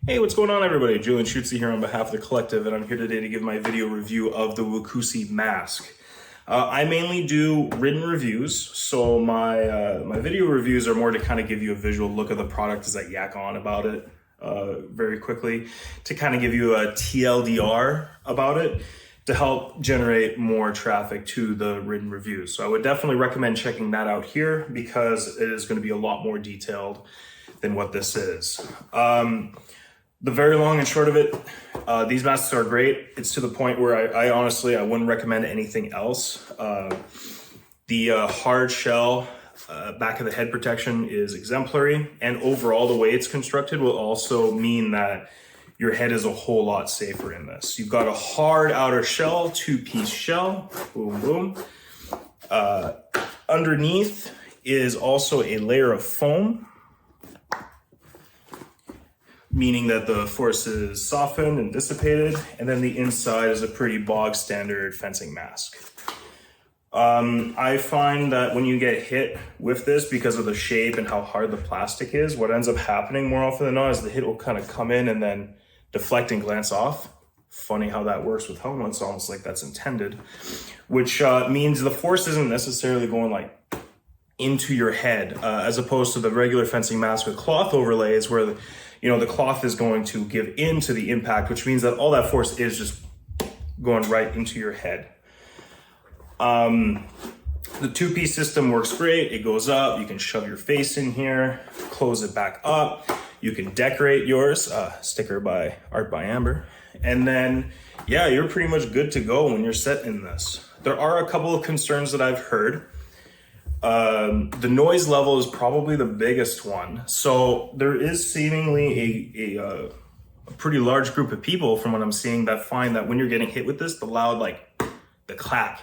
Hey, what's going on everybody? Julian Schutze here on behalf of the collective, and I'm here today to give my video review of the Wukusi mask. I mainly do written reviews, so my video reviews are more to kind of give you a visual look of the product as I yak on about it very quickly, to kind of give you a TLDR about it, to help generate more traffic to the written reviews. So I would definitely recommend checking that out here because it is going to be a lot more detailed than what this is. The very long and short of it, these masks are great. It's to the point where I honestly wouldn't recommend anything else. The hard shell back of the head protection is exemplary, and overall the way it's constructed will also mean that your head is a whole lot safer in this. You've got a hard outer shell, two-piece shell, boom, boom. Underneath is also a layer of foam, meaning that the force is softened and dissipated, and then the inside is a pretty bog standard fencing mask. I find that when you get hit with this, because of the shape and how hard the plastic is, what ends up happening more often than not is the hit will kind of come in and then deflect and glance off. Funny how that works with helmets, almost like that's intended, which means the force isn't necessarily going like into your head, as opposed to the regular fencing mask with cloth overlays where the cloth is going to give into the impact, which means that all that force is just going right into your head. The two-piece system works great. It goes up, you can shove your face in here, close it back up. You can decorate yours, sticker by Art by Amber. And then, yeah, you're pretty much good to go when you're set in this. There are a couple of concerns that I've heard. The noise level is probably the biggest one. So there is seemingly a pretty large group of people, from what I'm seeing, that find that when you're getting hit with this, the loud, the clack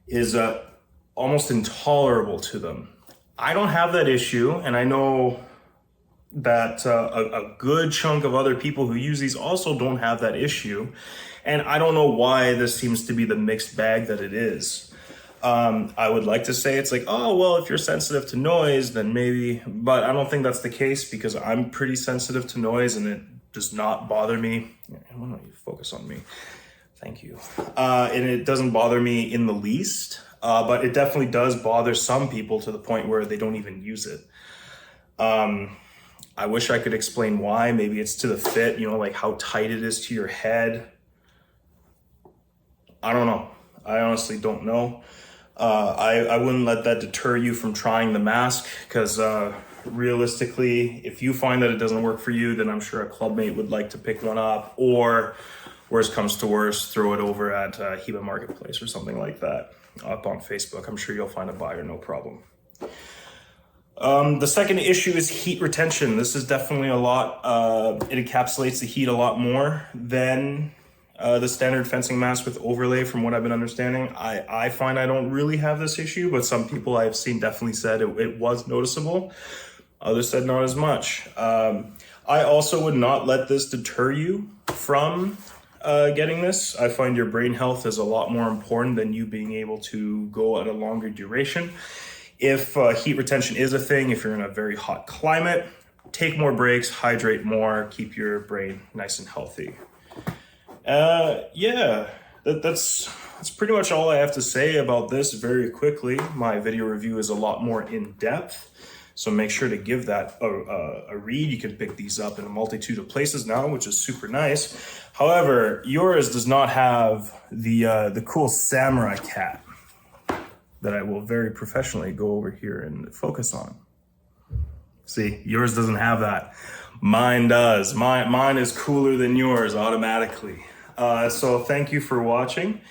is almost intolerable to them. I don't have that issue, and I know that a good chunk of other people who use these also don't have that issue. And I don't know why this seems to be the mixed bag that it is. I would like to say it's like, oh, well, if you're sensitive to noise, then maybe, but I don't think that's the case because I'm pretty sensitive to noise and it does not bother me. Why don't you focus on me? Thank you. And it doesn't bother me in the least, but it definitely does bother some people to the point where they don't even use it. I wish I could explain why. Maybe it's to the fit, like how tight it is to your head. I don't know. I honestly don't know. I wouldn't let that deter you from trying the mask because realistically, if you find that it doesn't work for you, then I'm sure a clubmate would like to pick one up, or worst comes to worst, throw it over at HEMA Marketplace or something like that up on Facebook. I'm sure you'll find a buyer, no problem. The second issue is heat retention. This is definitely a lot, it encapsulates the heat a lot more than the standard fencing mask with overlay, from what I've been understanding. I find I don't really have this issue, but some people I've seen definitely said it was noticeable. Others said not as much. I also would not let this deter you from getting this. I find your brain health is a lot more important than you being able to go at a longer duration. If heat retention is a thing, if you're in a very hot climate, take more breaks, hydrate more, keep your brain nice and healthy. Yeah, that's pretty much all I have to say about this very quickly. My video review is a lot more in depth, so make sure to give that a read. You can pick these up in a multitude of places now, which is super nice. However, yours does not have the cool samurai cat that I will very professionally go over here and focus on. See, yours doesn't have that. Mine does. Mine is cooler than yours automatically. So thank you for watching.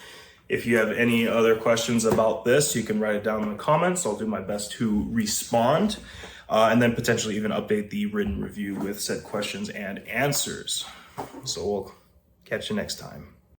If you have any other questions about this, you can write it down in the comments. I'll do my best to respond, and then potentially even update the written review with said questions and answers. So we'll catch you next time.